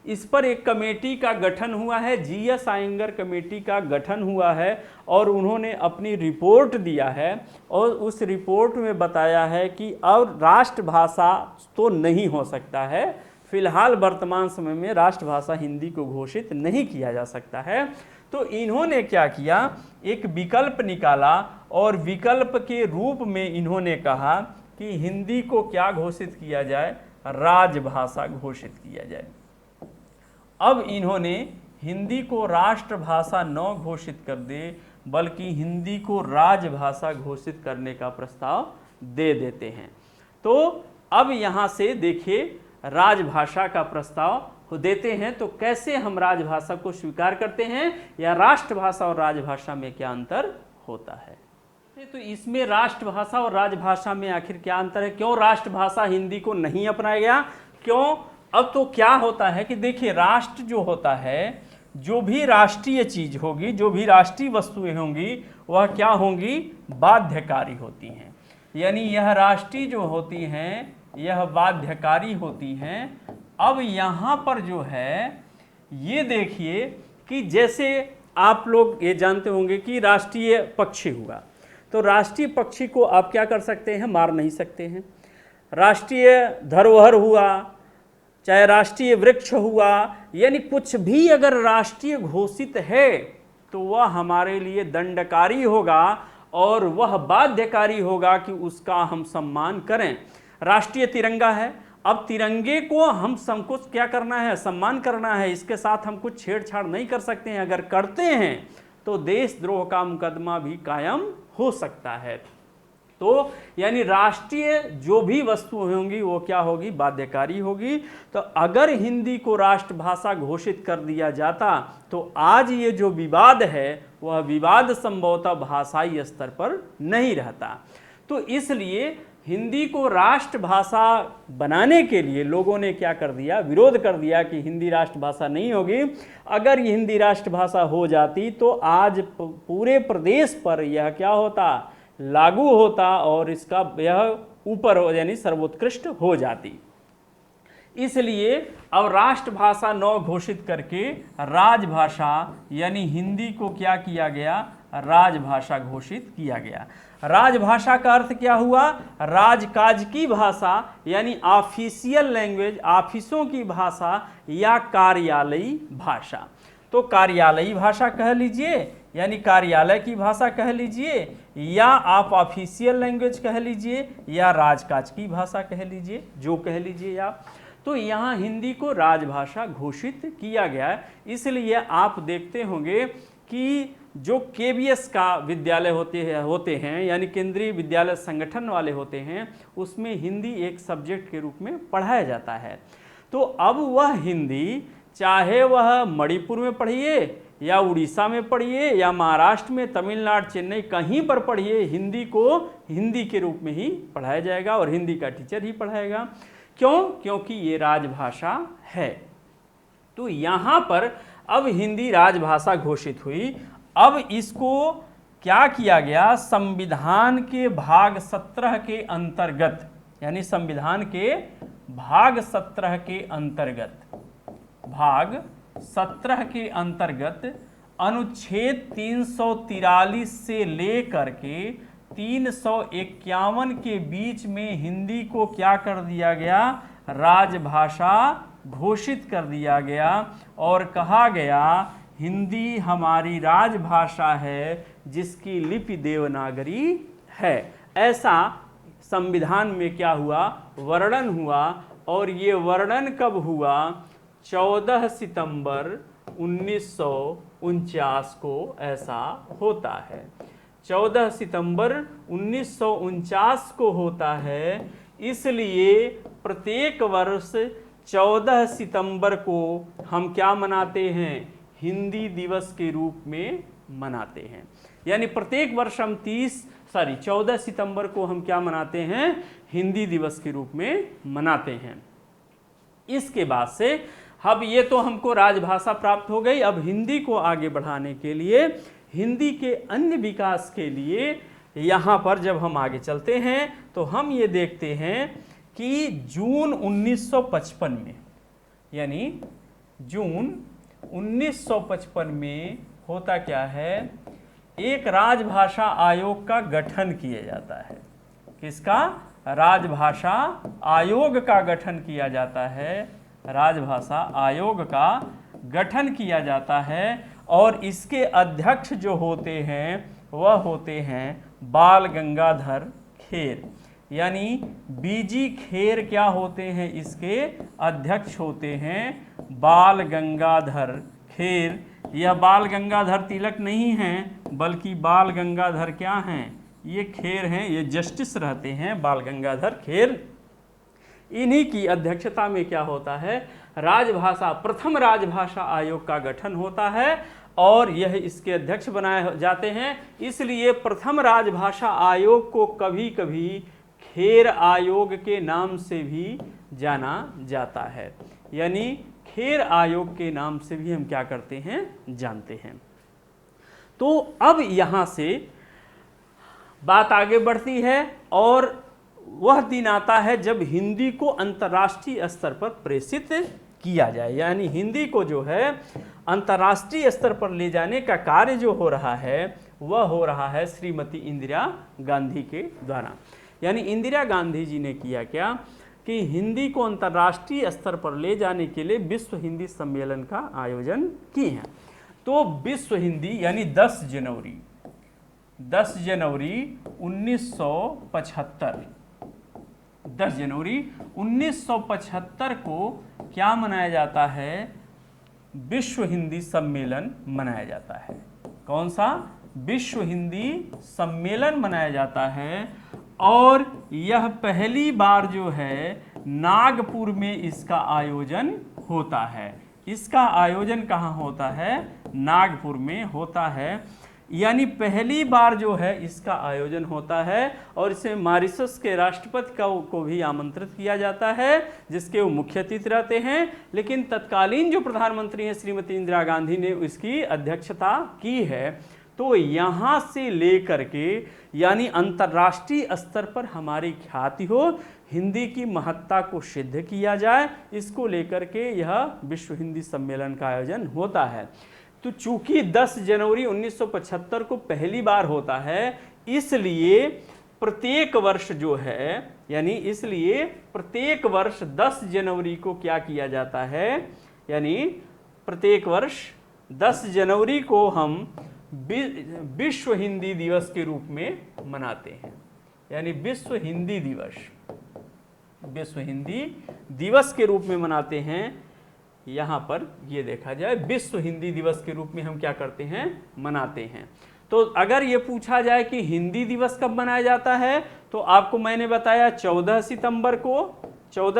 इस पर एक कमेटी का गठन हुआ है, जीएस आयंगर कमेटी का गठन हुआ है और उन्होंने अपनी रिपोर्ट दिया है और उस रिपोर्ट में बताया है कि अब राष्ट्रभाषा तो नहीं हो सकता है, फिलहाल वर्तमान समय में राष्ट्रभाषा हिंदी को घोषित नहीं किया जा सकता है। तो इन्होंने क्या किया, एक विकल्प निकाला और विकल्प के रूप में इन्होंने कहा कि हिंदी को क्या घोषित किया जाए, राजभाषा घोषित किया जाए। अब इन्होंने हिंदी को राष्ट्रभाषा न घोषित कर दे बल्कि हिंदी को राजभाषा घोषित करने का प्रस्ताव दे देते हैं। तो अब यहाँ से देखिए राजभाषा का प्रस्ताव देते हैं, तो कैसे हम राजभाषा को स्वीकार करते हैं या राष्ट्रभाषा और राजभाषा में क्या अंतर होता है। तो इसमें राष्ट्रभाषा और राजभाषा में आखिर क्या अंतर है, क्यों राष्ट्रभाषा हिंदी को नहीं अपनाया गया, क्यों? अब तो क्या होता है कि देखिए राष्ट्र जो होता है, जो भी राष्ट्रीय चीज होगी, जो भी राष्ट्रीय वस्तुएं होंगी वह क्या होंगी, बाध्यकारी होती हैं। यानी यह राष्ट्रीय जो होती हैं यह बाध्यकारी होती हैं। अब यहाँ पर जो है ये देखिए कि जैसे आप लोग ये जानते होंगे कि राष्ट्रीय पक्षी हुआ, तो राष्ट्रीय पक्षी को आप क्या कर सकते हैं, मार नहीं सकते हैं। राष्ट्रीय धरोहर हुआ, चाहे राष्ट्रीय वृक्ष हुआ, यानी कुछ भी अगर राष्ट्रीय घोषित है तो वह हमारे लिए दंडकारी होगा और वह बाध्यकारी होगा कि उसका हम सम्मान करें। राष्ट्रीय तिरंगा है, अब तिरंगे को हम कुछ क्या करना है, सम्मान करना है, इसके साथ हम कुछ छेड़छाड़ नहीं कर सकते हैं। अगर करते हैं तो देशद्रोह का मुकदमा भी कायम हो सकता है। तो यानी राष्ट्रीय जो भी वस्तुएं होंगी वो क्या होगी, बाध्यकारी होगी। तो अगर हिंदी को राष्ट्रभाषा घोषित कर दिया जाता तो आज ये जो विवाद है वह विवाद संभवतः भाषाई स्तर पर नहीं रहता। तो इसलिए हिंदी को राष्ट्रभाषा बनाने के लिए लोगों ने क्या कर दिया, विरोध कर दिया कि हिंदी राष्ट्रभाषा नहीं होगी। अगर ये हिंदी राष्ट्रभाषा हो जाती तो आज पूरे प्रदेश पर यह क्या होता, लागू होता और इसका यह ऊपर यानी सर्वोत्कृष्ट हो जाती। इसलिए अब राष्ट्रभाषा न घोषित करके राजभाषा यानी हिंदी को क्या किया गया, राजभाषा घोषित किया गया। राजभाषा का अर्थ क्या हुआ, राजकाज की भाषा यानी ऑफिशियल लैंग्वेज, ऑफिसों की भाषा या कार्यालयी भाषा। तो कार्यालयी भाषा कह लीजिए यानी कार्यालय की भाषा कह लीजिए, या आप ऑफिशियल लैंग्वेज कह लीजिए या राजकाज की भाषा कह लीजिए, जो कह लीजिए आप। तो यहाँ हिंदी को राजभाषा घोषित किया गया है। इसलिए आप देखते होंगे कि जो केवीएस का विद्यालय होते हैं यानी केंद्रीय विद्यालय संगठन वाले होते हैं, उसमें हिंदी एक सब्जेक्ट के रूप में पढ़ाया जाता है। तो अब वह हिंदी चाहे वह मणिपुर में पढ़िए या उड़ीसा में पढ़िए या महाराष्ट्र में, तमिलनाडु, चेन्नई, कहीं पर पढ़िए, हिंदी को हिंदी के रूप में ही पढ़ाया जाएगा और हिंदी का टीचर ही पढ़ाएगा। क्यों? क्योंकि ये राजभाषा है। तो यहाँ पर अब हिंदी राजभाषा घोषित हुई। अब इसको क्या किया गया, संविधान के भाग 17 के अंतर्गत यानी संविधान के भाग 17 के अंतर्गत, भाग 17 के अंतर्गत अनुच्छेद 343 से लेकर के 351 के बीच में हिंदी को क्या कर दिया गया, राजभाषा घोषित कर दिया गया और कहा गया हिंदी हमारी राजभाषा है जिसकी लिपि देवनागरी है। ऐसा संविधान में क्या हुआ, वर्णन हुआ। और ये वर्णन कब हुआ, 14 सितंबर 1949 को ऐसा होता है। 14 सितंबर 1949 को होता है। इसलिए प्रत्येक वर्ष 14 सितंबर को हम क्या मनाते हैं, हिंदी दिवस के रूप में मनाते हैं। यानी प्रत्येक वर्ष हम 14 सितंबर को हम क्या मनाते हैं, हिंदी दिवस के रूप में मनाते हैं। इसके बाद से अब ये तो हमको राजभाषा प्राप्त हो गई। अब हिंदी को आगे बढ़ाने के लिए, हिंदी के अन्य विकास के लिए यहाँ पर जब हम आगे चलते हैं तो हम ये देखते हैं कि जून 1955 में, यानी जून 1955 में होता क्या है, एक राजभाषा आयोग का गठन किया जाता है। किसका, राजभाषा आयोग का गठन किया जाता है। राजभाषा आयोग का गठन किया जाता है और इसके अध्यक्ष जो होते हैं वह होते हैं बाल गंगाधर खेर, यानी बीजी खेर क्या होते हैं, इसके अध्यक्ष होते हैं बाल गंगाधर खेर। यह बाल गंगाधर तिलक नहीं हैं, बल्कि बाल गंगाधर क्या हैं, ये खेर हैं, ये जस्टिस रहते हैं बाल गंगाधर खेर। इन्हीं की अध्यक्षता में क्या होता है, प्रथम राजभाषा आयोग का गठन होता है और यह इसके अध्यक्ष बनाए जाते हैं। इसलिए प्रथम राजभाषा आयोग को कभी कभी खेर आयोग के नाम से भी जाना जाता है, यानी खेर आयोग के नाम से भी हम क्या करते हैं, जानते हैं। तो अब यहाँ से बात आगे बढ़ती है और वह दिन आता है जब हिंदी को अंतर्राष्ट्रीय स्तर पर प्रेषित किया जाए, यानी हिंदी को जो है अंतर्राष्ट्रीय स्तर पर ले जाने का कार्य जो हो रहा है वह हो रहा है श्रीमती इंदिरा गांधी के द्वारा। यानी इंदिरा गांधी जी ने किया क्या कि हिंदी को अंतर्राष्ट्रीय स्तर पर ले जाने के लिए विश्व हिंदी सम्मेलन का आयोजन किए हैं। तो विश्व हिंदी यानी 10 जनवरी 1975, 10 जनवरी 1975 को क्या मनाया जाता है, विश्व हिंदी सम्मेलन मनाया जाता है। कौन सा, विश्व हिंदी सम्मेलन मनाया जाता है और यह पहली बार जो है नागपुर में इसका आयोजन होता है। इसका आयोजन कहाँ होता है, नागपुर में होता है। यानी पहली बार जो है इसका आयोजन होता है और इसे मॉरिशस के राष्ट्रपति को भी आमंत्रित किया जाता है, जिसके वो मुख्य अतिथि रहते हैं। लेकिन तत्कालीन जो प्रधानमंत्री हैं श्रीमती इंदिरा गांधी ने इसकी अध्यक्षता की है। तो यहाँ से लेकर के यानी अंतर्राष्ट्रीय स्तर पर हमारी ख्याति हो, हिंदी की महत्ता को सिद्ध किया जाए, इसको लेकर के यह विश्व हिंदी सम्मेलन का आयोजन होता है। तो चूंकि 10 जनवरी 1975 को पहली बार होता है, इसलिए प्रत्येक वर्ष जो है, यानी इसलिए प्रत्येक वर्ष 10 जनवरी को क्या किया जाता है, यानी प्रत्येक वर्ष 10 जनवरी को हम विश्व हिंदी दिवस के रूप में मनाते हैं। यानी विश्व हिंदी दिवस के रूप में मनाते हैं। यहाँ पर ये देखा जाए, विश्व हिंदी दिवस के रूप में हम क्या करते हैं, मनाते हैं। तो अगर ये पूछा जाए कि हिंदी दिवस कब मनाया जाता है, तो आपको मैंने बताया 14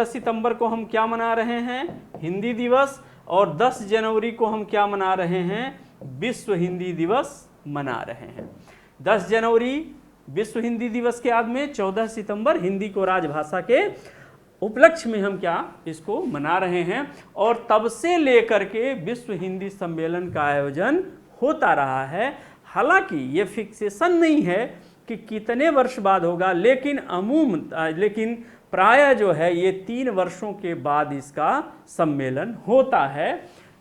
सितंबर को हम क्या मना रहे हैं, हिंदी दिवस, और 10 जनवरी को हम क्या मना रहे हैं, विश्व हिंदी दिवस मना रहे हैं। 10 जनवरी विश्व हिंदी दिवस के याद में, 14 सितंबर हिंदी को राजभाषा के उपलक्ष्य में हम क्या इसको मना रहे हैं। और तब से लेकर के विश्व हिंदी सम्मेलन का आयोजन होता रहा है। हालांकि ये फिक्सेशन नहीं है कि कितने वर्ष बाद होगा, लेकिन प्रायः जो है ये 3 वर्षों के बाद इसका सम्मेलन होता है।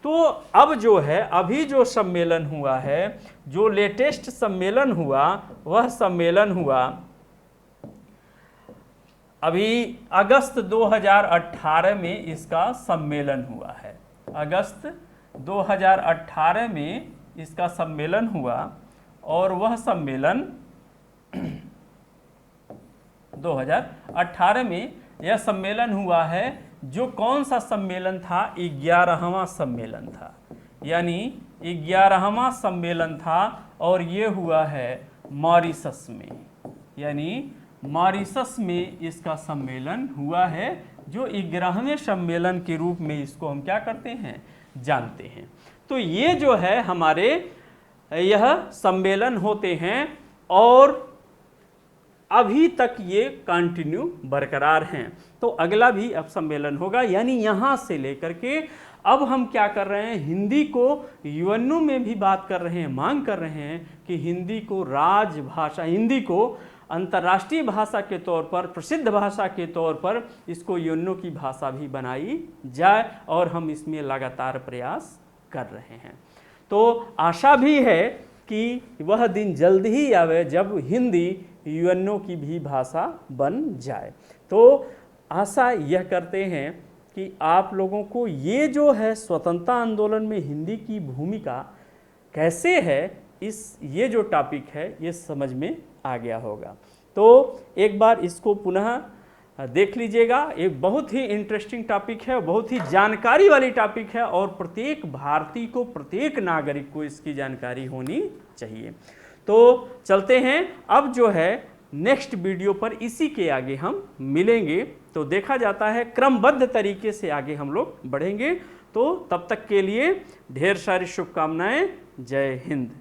तो अब जो है अभी जो सम्मेलन हुआ है, जो लेटेस्ट सम्मेलन हुआ, वह सम्मेलन हुआ अभी अगस्त 2018 में इसका सम्मेलन हुआ है। अगस्त 2018 में इसका सम्मेलन हुआ और वह सम्मेलन 2018 में यह सम्मेलन हुआ है। जो कौन सा सम्मेलन था? 11वां सम्मेलन था, यानी 11वां सम्मेलन था और ये हुआ है मॉरिशस में, यानी मॉरिशस में इसका सम्मेलन हुआ है, जो 11वें सम्मेलन के रूप में इसको हम क्या करते हैं, जानते हैं। तो ये जो है हमारे यह सम्मेलन होते हैं और अभी तक ये कंटिन्यू बरकरार हैं। तो अगला भी अब सम्मेलन होगा, यानी यहाँ से लेकर के अब हम क्या कर रहे हैं, हिंदी को यूएनओ में भी बात कर रहे हैं, मांग कर रहे हैं कि हिंदी को राजभाषा, हिंदी को अंतर्राष्ट्रीय भाषा के तौर पर, प्रसिद्ध भाषा के तौर पर इसको यूएनओ की भाषा भी बनाई जाए और हम इसमें लगातार प्रयास कर रहे हैं। तो आशा भी है कि वह दिन जल्द ही आवे जब हिंदी यूएनओ की भी भाषा बन जाए। तो आशा यह करते हैं कि आप लोगों को ये जो है स्वतंत्रता आंदोलन में हिंदी की भूमिका कैसे है, ये जो टॉपिक है ये समझ में आ गया होगा। तो एक बार इसको पुनः देख लीजिएगा। एक बहुत ही इंटरेस्टिंग टॉपिक है, बहुत ही जानकारी वाली टॉपिक है और प्रत्येक भारतीय को, प्रत्येक नागरिक को इसकी जानकारी होनी चाहिए। तो चलते हैं, अब जो है नेक्स्ट वीडियो पर इसी के आगे हम मिलेंगे। तो देखा जाता है क्रमबद्ध तरीके से आगे हम लोग बढ़ेंगे। तो तब तक के लिए ढेर सारी शुभकामनाएं। जय हिंद।